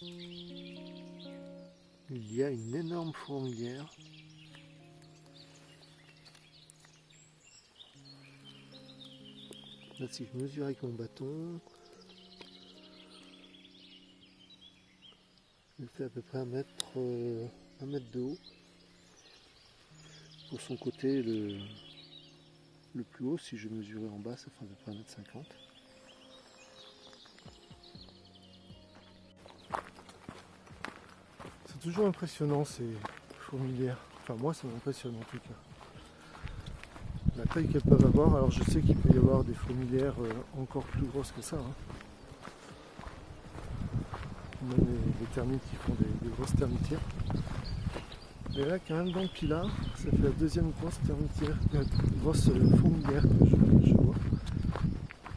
Il y a une énorme fourmilière. Là, si je mesure avec mon bâton, il fait à peu près 1 mètre de haut. Pour son côté le plus haut, si je mesurais en bas, ça fait à peu près 1,50 m. C'est toujours impressionnant ces fourmilières. Enfin moi ça m'impressionne en tout cas. La taille qu'elles peuvent avoir, alors je sais qu'il peut y avoir des fourmilières encore plus grosses que ça. Même les termites qui font des grosses termitières. Mais là quand même dans le Pilat, ça fait la deuxième grosse fourmilière que je vois.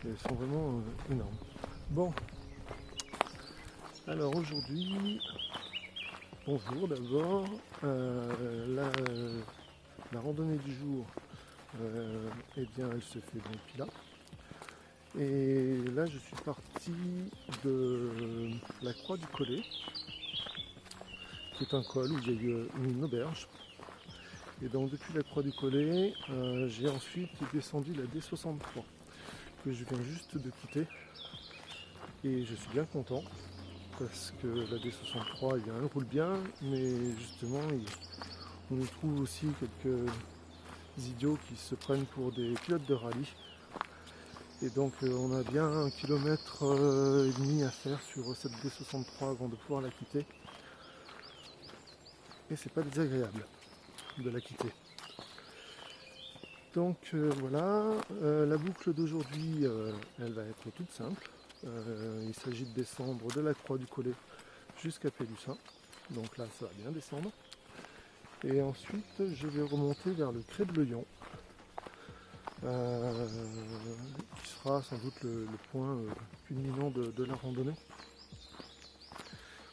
Et elles sont vraiment énormes. Bon, alors aujourd'hui, bonjour d'abord. La randonnée du jour, eh bien, elle se fait dans le Pilat. Et là, je suis parti de la Croix du Collet, qui est un col où il y a eu une auberge. Et donc, depuis la Croix du Collet, j'ai ensuite descendu la D63, que je viens juste de quitter. Et je suis bien content, parce que la D63, elle roule bien, mais justement, on y trouve aussi quelques idiots qui se prennent pour des pilotes de rallye. Et donc on a bien 1,5 km à faire sur cette D63 avant de pouvoir la quitter. Et c'est pas désagréable de la quitter. Donc voilà, la boucle d'aujourd'hui, elle va être toute simple. Il s'agit de descendre de la Croix du Collet jusqu'à Pélussin. Donc là ça va bien descendre. Et ensuite je vais remonter vers le Crêt de Leuillon. Qui sera sans doute le point culminant de la randonnée.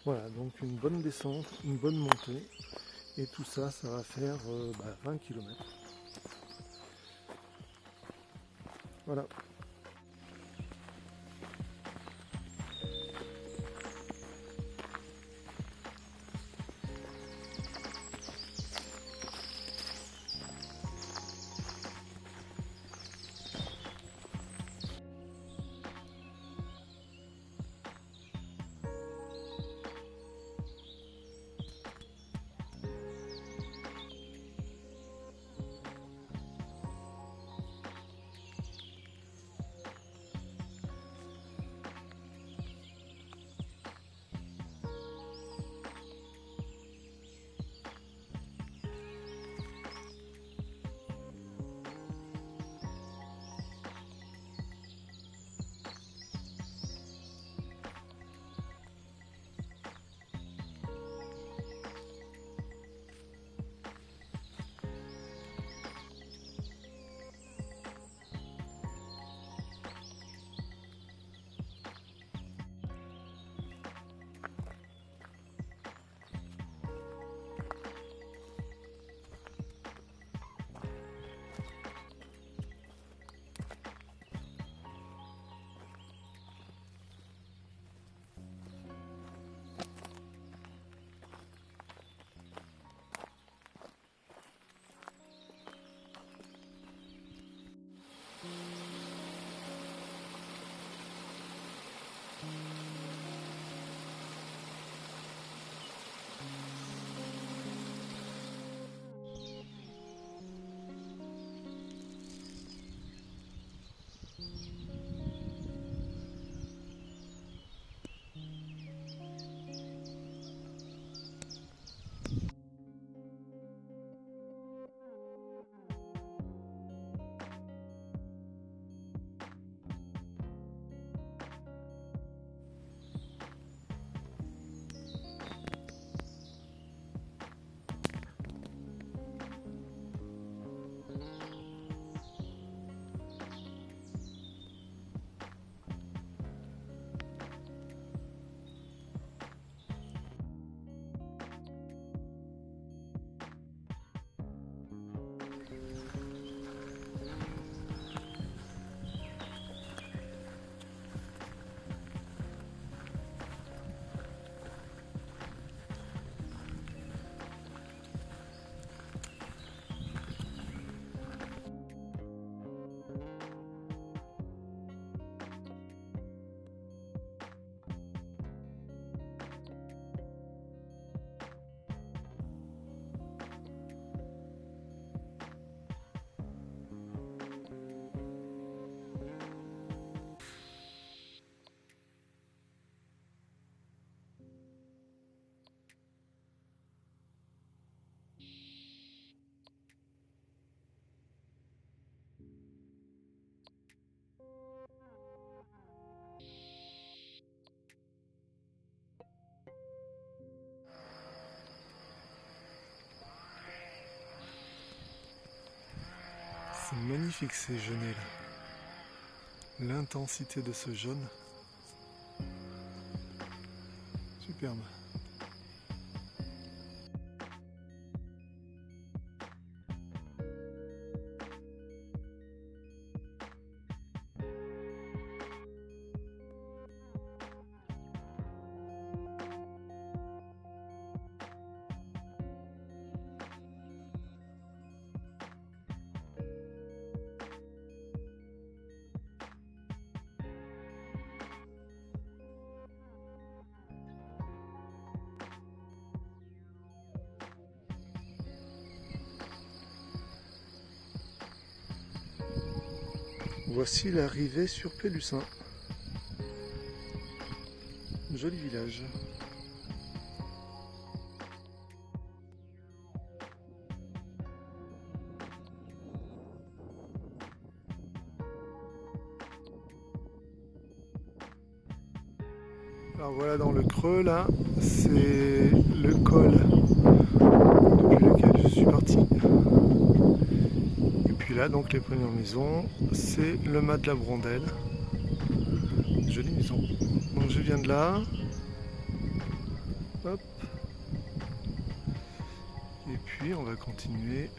Voilà, donc une bonne descente, une bonne montée, et tout ça, ça va faire 20 km. Voilà. Magnifique ces genêts là. L'intensité de ce jaune. Superbe. Voici l'arrivée sur Pélussin. Joli village. Alors voilà, dans le creux là, c'est le col depuis lequel je suis parti. Et puis là, donc les premières maisons, c'est le mas de la Brondelle. Jolie maison. Donc je viens de là. Hop. Et puis on va continuer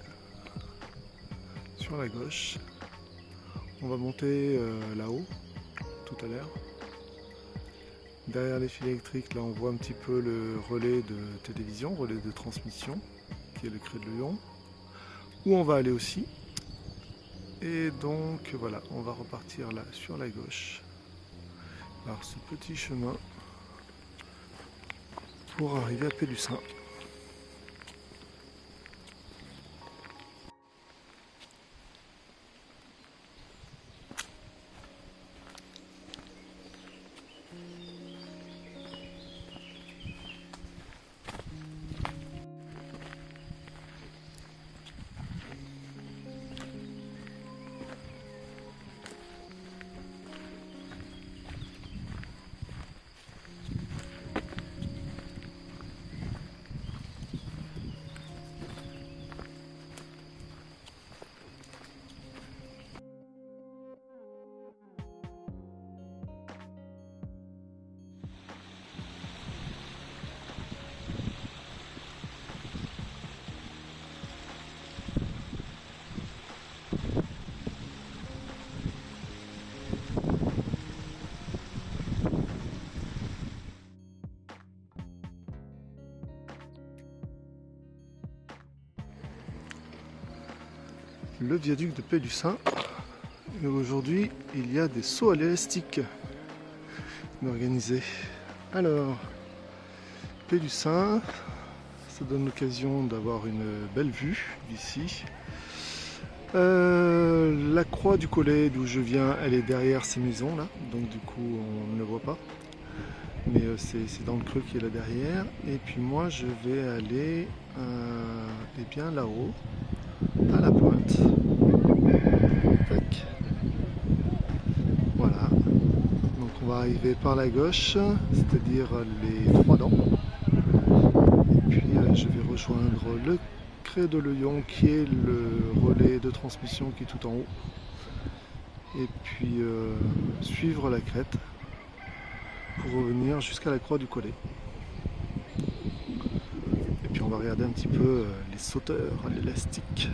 sur la gauche. On va monter là-haut tout à l'heure. Derrière les fils électriques, là on voit un petit peu le relais de télévision, relais de transmission, qui est le Crêt de Lyon, où on va aller aussi. Et donc voilà, on va repartir là sur la gauche, par ce petit chemin, pour arriver à Pélussin. Le viaduc de Pélussin. Et aujourd'hui, il y a des sauts à l'élastique organisés. Alors, Pélussin, ça donne l'occasion d'avoir une belle vue d'ici. La croix du Collet d'où je viens, elle est derrière ces maisons là, donc du coup on ne le voit pas. Mais c'est dans le creux qui est là derrière. Et puis moi je vais aller eh bien là-haut, à la pointe. Tac. Voilà. Donc on va arriver par la gauche, c'est-à-dire les Trois Dents. Et puis je vais rejoindre le Crêt de Lyon qui est le relais de transmission qui est tout en haut. Et puis suivre la crête pour revenir jusqu'à la croix du Collet. Et puis on va regarder un petit peu les sauteurs à l'élastique.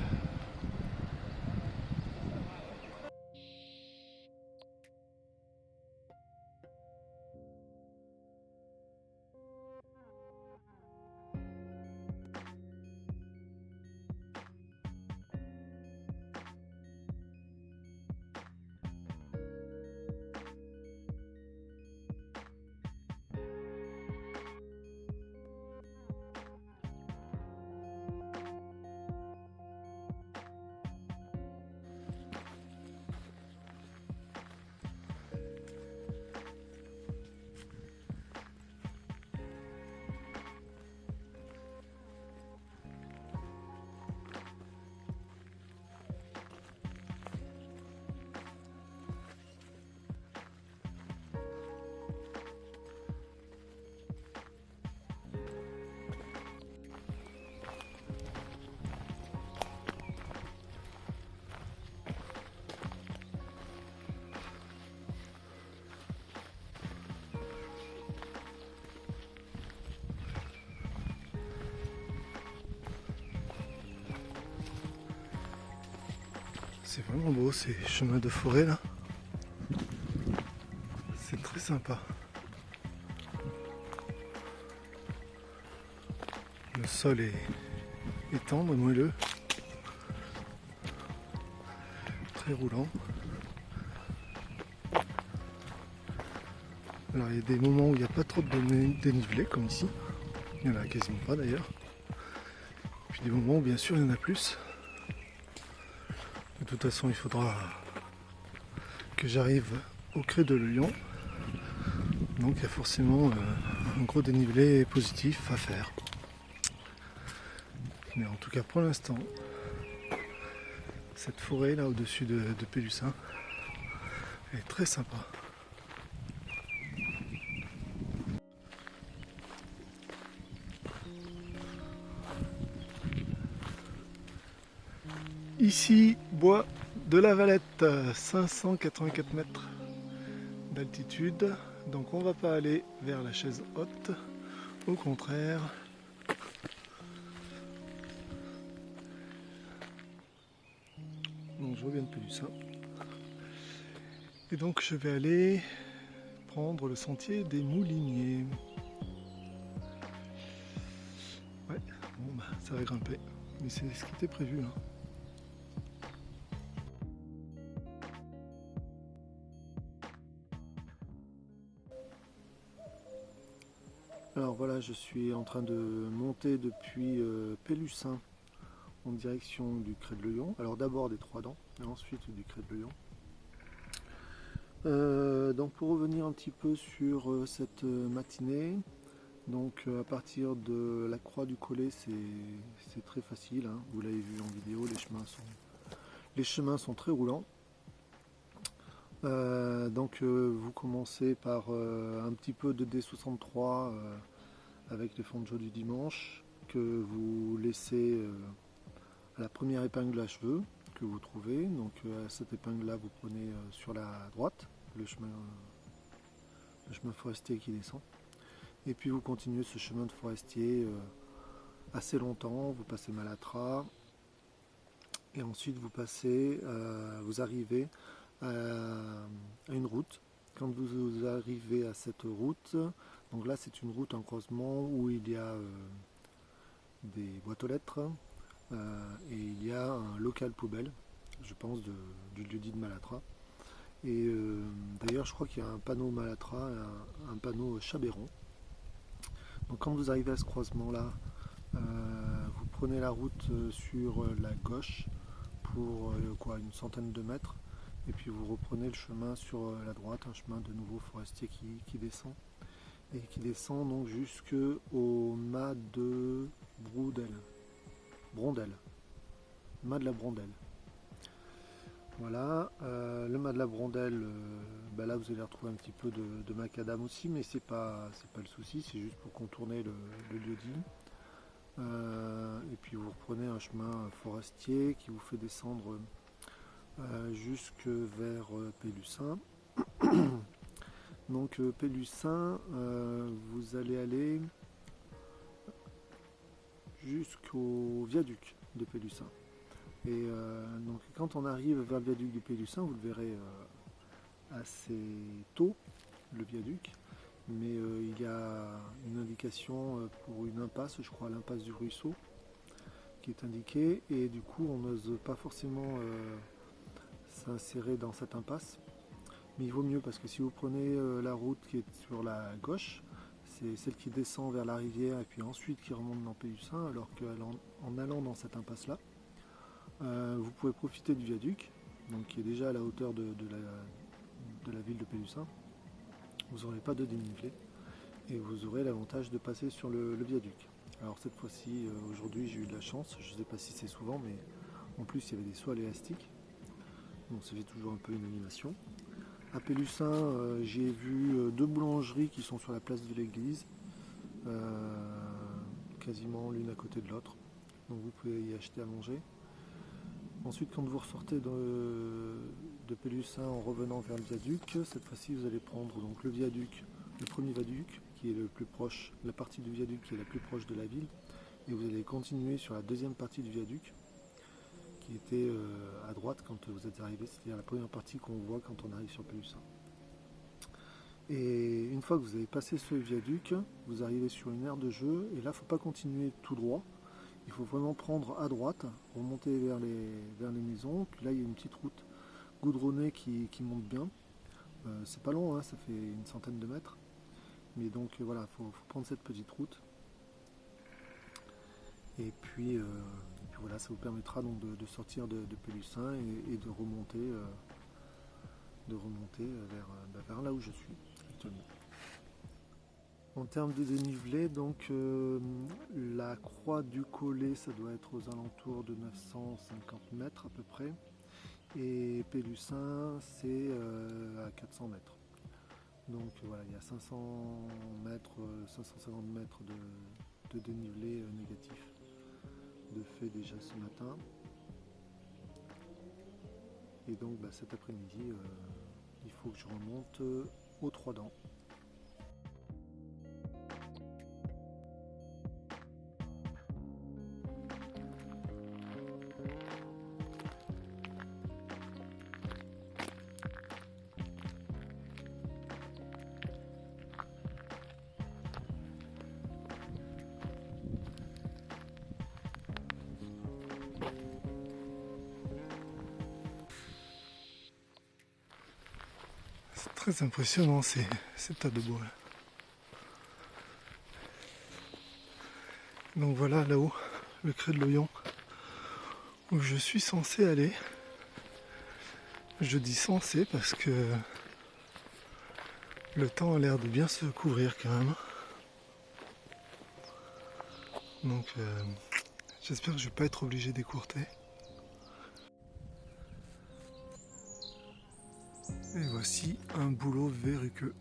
C'est vraiment beau ces chemins de forêt là. C'est très sympa. Le sol est tendre, moelleux, très roulant. Alors il y a des moments où il n'y a pas trop de dénivelé comme ici. Il n'y en a quasiment pas d'ailleurs. Puis des moments où bien sûr il y en a plus. De toute façon il faudra que j'arrive au Crêt de Lion. Donc il y a forcément un gros dénivelé positif à faire. Mais en tout cas pour l'instant, cette forêt là au-dessus de Pélussin, elle est très sympa. Ici, bois de la Valette, 584 mètres d'altitude. Donc on ne va pas aller vers la chaise haute, au contraire. Donc je reviens de Pélussin. Et donc je vais aller prendre le sentier des Mouliniers. Ouais, bon bah ça va grimper, mais c'est ce qui était prévu. Hein. Alors voilà, je suis en train de monter depuis Pélussin en direction du Crêt de Lion. Alors d'abord des Trois Dents, et ensuite du Crêt de Lion. Donc pour revenir un petit peu sur cette matinée, donc à partir de la Croix du Collet, c'est très facile, hein. Vous l'avez vu en vidéo, les chemins sont très roulants. Donc vous commencez par un petit peu de D63 avec les fonds du dimanche que vous laissez à la première épingle à cheveux que vous trouvez. Donc à cette épingle là vous prenez sur la droite le chemin forestier qui descend. Et puis vous continuez ce chemin de forestier assez longtemps, vous passez Malatra et ensuite vous arrivez à une route. Quand vous arrivez à cette route, donc là c'est une route en croisement où il y a des boîtes aux lettres et il y a un local poubelle, je pense du lieu-dit de Malatra. Et d'ailleurs je crois qu'il y a un panneau Malatra, un panneau Chabéron. Donc quand vous arrivez à ce croisement là, vous prenez la route sur la gauche pour une centaine de mètres. Et puis vous reprenez le chemin sur la droite, un chemin de nouveau forestier qui descend. Et qui descend donc jusqu'au mât de Brondelle. Mât de la Brondelle. Voilà, le mât de la Brondelle, là vous allez retrouver un petit peu de macadam aussi, mais c'est pas le souci, c'est juste pour contourner le lieu-dit. Et puis vous reprenez un chemin forestier qui vous fait descendre jusque vers Pélussin. Donc Pélussin, vous allez aller jusqu'au viaduc de Pélussin. Et donc quand on arrive vers le viaduc de Pélussin, vous le verrez assez tôt, le viaduc. Mais il y a une indication pour une impasse, je crois l'impasse du Ruisseau, qui est indiquée. Et du coup on n'ose pas forcément s'insérer dans cette impasse. Mais il vaut mieux parce que si vous prenez la route qui est sur la gauche, c'est celle qui descend vers la rivière et puis ensuite qui remonte dans Pélussin, alors qu'en allant dans cette impasse-là, vous pouvez profiter du viaduc, donc qui est déjà à la hauteur de la ville de Pélussin. Vous n'aurez pas de dénivelé et vous aurez l'avantage de passer sur le viaduc. Alors cette fois-ci, aujourd'hui, j'ai eu de la chance, je ne sais pas si c'est souvent, mais en plus il y avait des soies élastiques, donc ça fait toujours un peu une animation. À Pélussin, j'ai vu deux boulangeries qui sont sur la place de l'église, quasiment l'une à côté de l'autre. Donc vous pouvez y acheter à manger. Ensuite, quand vous ressortez de Pélussin en revenant vers le viaduc, cette fois-ci vous allez prendre donc le viaduc, le premier viaduc qui est le plus proche, la partie du viaduc qui est la plus proche de la ville, et vous allez continuer sur la deuxième partie du viaduc qui était à droite quand vous êtes arrivé, c'est-à-dire la première partie qu'on voit quand on arrive sur Pélussin. Et une fois que vous avez passé ce viaduc, vous arrivez sur une aire de jeu, et là il ne faut pas continuer tout droit, il faut vraiment prendre à droite, remonter vers les maisons, puis là il y a une petite route goudronnée qui monte bien. C'est pas long, hein, ça fait une centaine de mètres, mais donc voilà, il faut prendre cette petite route. Et puis voilà, ça vous permettra donc de sortir de Pélussin et de remonter vers là où je suis actuellement. En termes de dénivelé, donc la croix du Collet, ça doit être aux alentours de 950 mètres à peu près, et Pélussin, c'est à 400 mètres. Donc voilà, il y a 500 mètres, 550 mètres de dénivelé négatif de fait déjà ce matin. Et donc cet après-midi, il faut que je remonte aux Trois Dents. C'est très impressionnant ces tas de bois. Donc voilà là-haut, le Crêt de l'Oyon, où je suis censé aller. Je dis censé parce que le temps a l'air de bien se couvrir quand même. Donc j'espère que je ne vais pas être obligé d'écourter. Et voici un boulot verruqueux.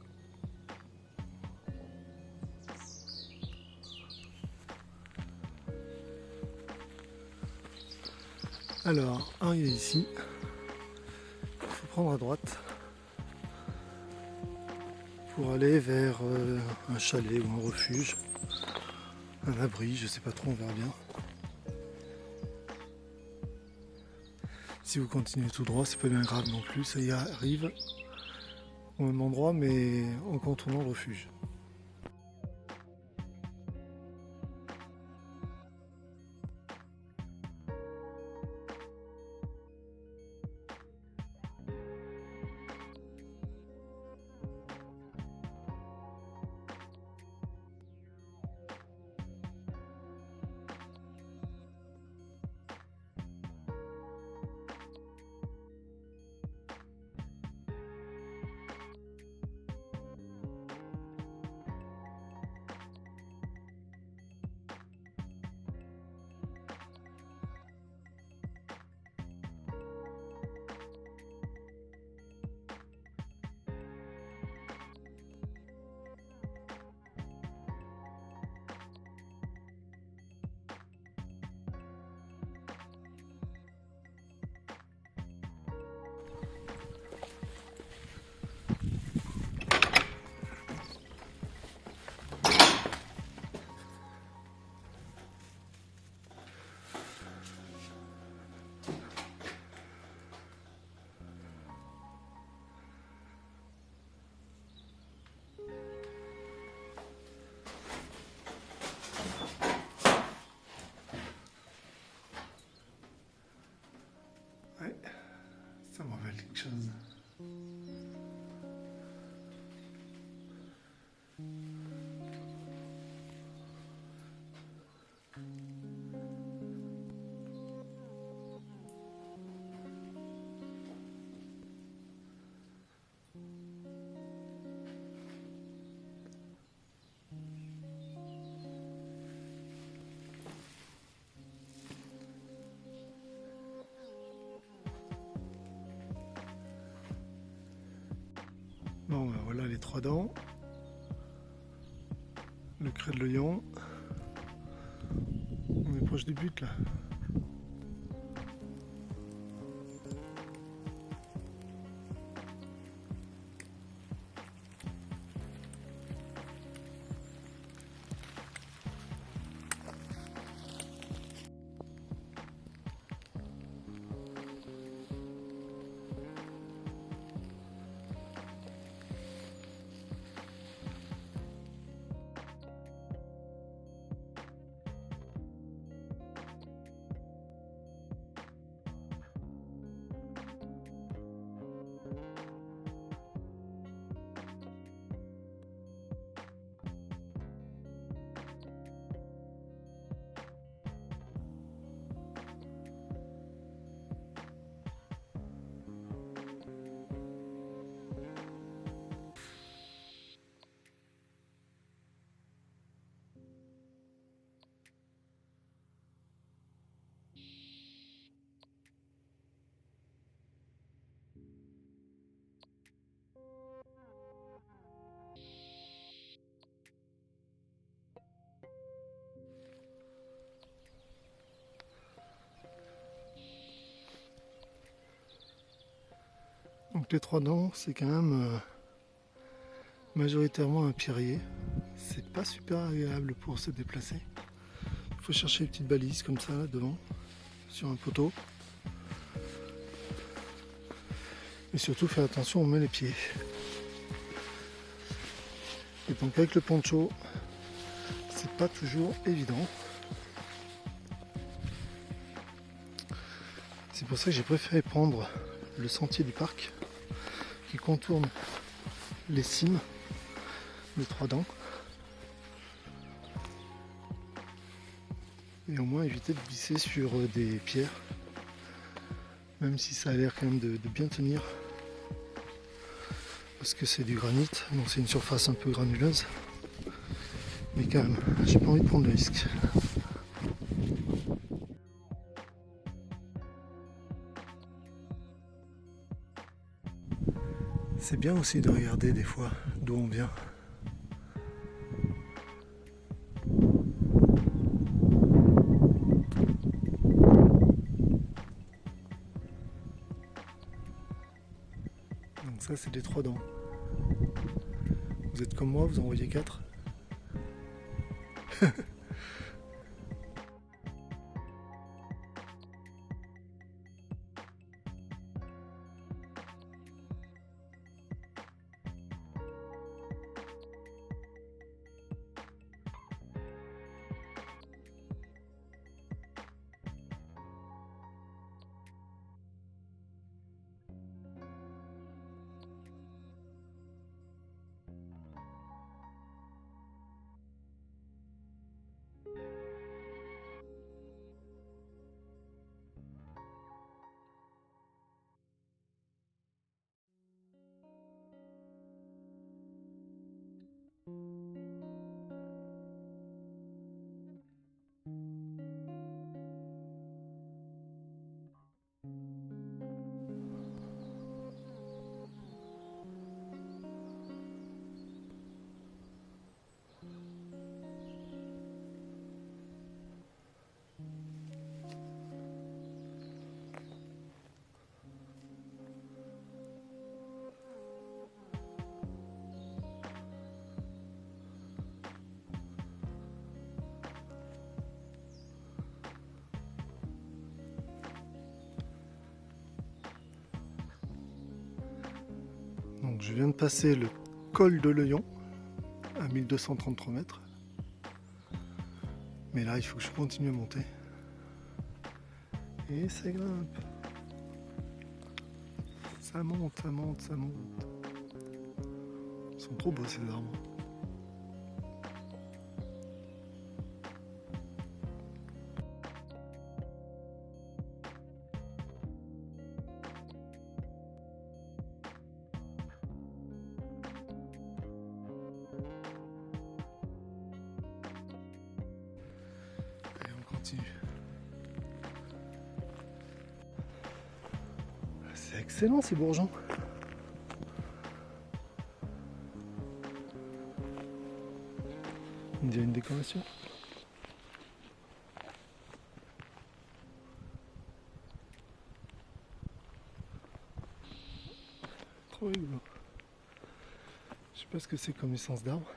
Alors, arrivé ici, il faut prendre à droite pour aller vers un chalet ou un refuge, un abri, je sais pas trop, on verra bien. Si vous continuez tout droit, c'est pas bien grave non plus, ça y arrive au même endroit mais en contournant le refuge. Ouais, ça me rappelle quelque chose. Bon, ben voilà les Trois Dents, le Crêt de l'Oyon. On est proche du but là. Donc les trois dents, c'est quand même majoritairement un pierrier. C'est pas super agréable pour se déplacer. Il faut chercher une petite balise comme ça là, devant, sur un poteau. Et surtout faire attention où on met les pieds. Et donc avec le poncho, c'est pas toujours évident. C'est pour ça que j'ai préféré prendre le sentier du parc qui contourne les cimes des trois dents. Et au moins éviter de glisser sur des pierres, même si ça a l'air quand même de bien tenir, parce que c'est du granit, donc c'est une surface un peu granuleuse, mais quand même, j'ai pas envie de prendre le risque. C'est bien aussi de regarder des fois d'où on vient. Donc ça c'est des trois dents. Vous êtes comme moi, vous en voyez 4. Donc je viens de passer le col de l'Oeillon à 1233 mètres. Mais là il faut que je continue à monter. Et ça grimpe. Ça monte, ça monte, ça monte. Ils sont trop beaux ces arbres. Allez, on continue. C'est excellent ces bourgeons. On dirait une décoration. Trop rigolo. Je sais pas ce que c'est comme essence d'arbre.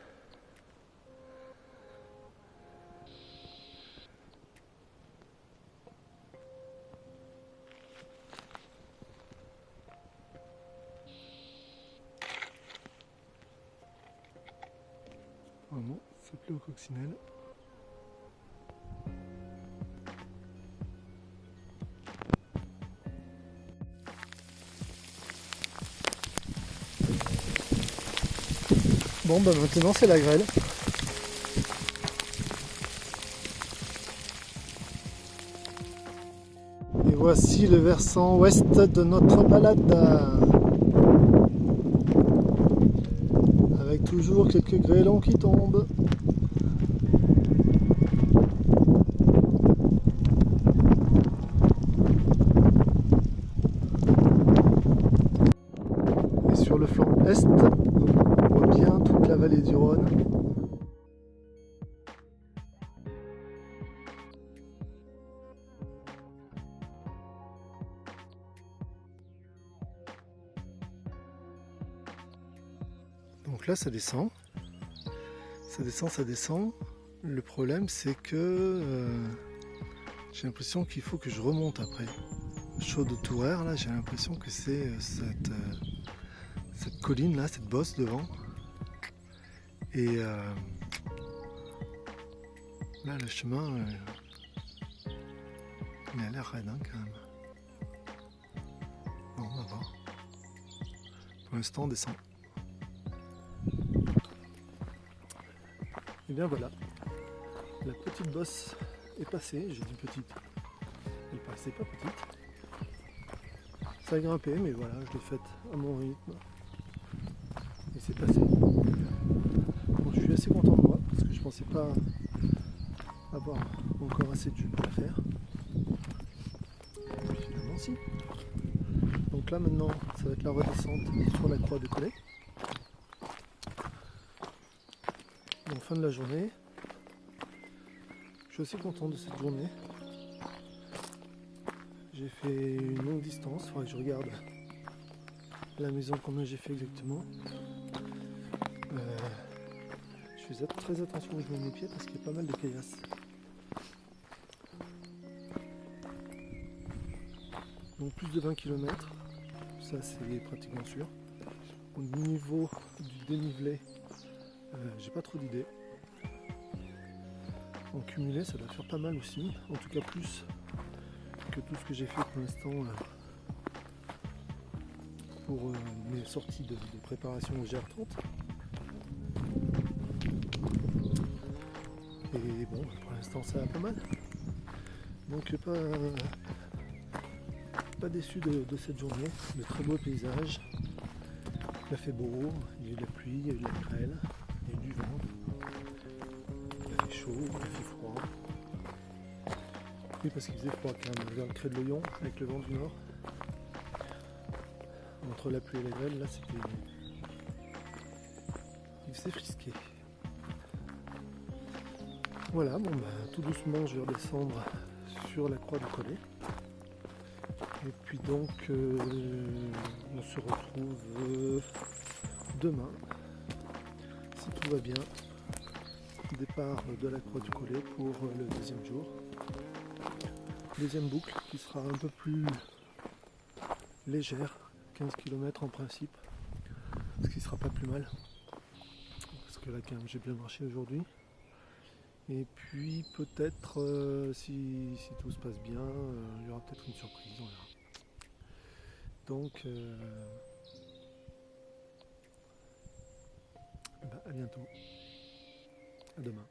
Vraiment, ça plaît au coccinelle. Bon bah maintenant c'est la grêle. Et voici le versant ouest de notre balade. Avec toujours quelques grêlons qui tombent. Et sur le flanc est, on voit bien toute la vallée du Rhône. Donc là ça descend. Ça descend. Le problème c'est que j'ai l'impression qu'il faut que je remonte après. Chaude de Tourer, là j'ai l'impression que c'est cette colline là, cette bosse devant. Et là le chemin il a l'air raide hein, quand même. Bon, on va voir. Pour l'instant on descend. Et bien voilà, la petite bosse est passée, j'ai dit petite, elle paraissait pas petite. Ça a grimpé mais voilà, je l'ai faite à mon rythme. Et c'est passé. Bon, je suis assez content de moi parce que je pensais pas avoir encore assez de jus pour la faire. Et puis finalement si. Donc là maintenant ça va être la redescente sur la croix de Collet. En fin de la journée, je suis assez content de cette journée. J'ai fait une longue distance, il faudrait que je regarde à la maison combien j'ai fait exactement. Je fais très attention où je mets mes pieds parce qu'il y a pas mal de caillasses. Donc plus de 20 km, ça c'est pratiquement sûr. Au niveau du dénivelé, j'ai pas trop d'idées. En cumulé ça doit faire pas mal aussi, en tout cas plus que tout ce que j'ai fait pour l'instant pour mes sorties de préparation au GR30. Et bon, pour l'instant ça va pas mal. Donc pas déçu de cette journée, de très beaux paysages. Il a fait beau, il y a eu de la pluie, il y a eu de la grêle, il y a eu du vent. Il a fait chaud, il a fait froid. Oui, parce qu'il faisait froid quand même, vers le crêt de l'Oyon avec le vent du nord. Entre la pluie et la grêle, là c'était. Il faisait frisqué. Voilà, bon bah tout doucement je vais redescendre sur la croix du Collet. Et puis donc on se retrouve demain, si tout va bien. Départ de la croix du Collet pour le deuxième jour. Deuxième boucle qui sera un peu plus légère, 15 km en principe, ce qui sera pas plus mal. Parce que là quand même j'ai bien marché aujourd'hui. Et puis peut-être si tout se passe bien, il y aura peut-être une surprise, on verra. Donc à bientôt, à demain.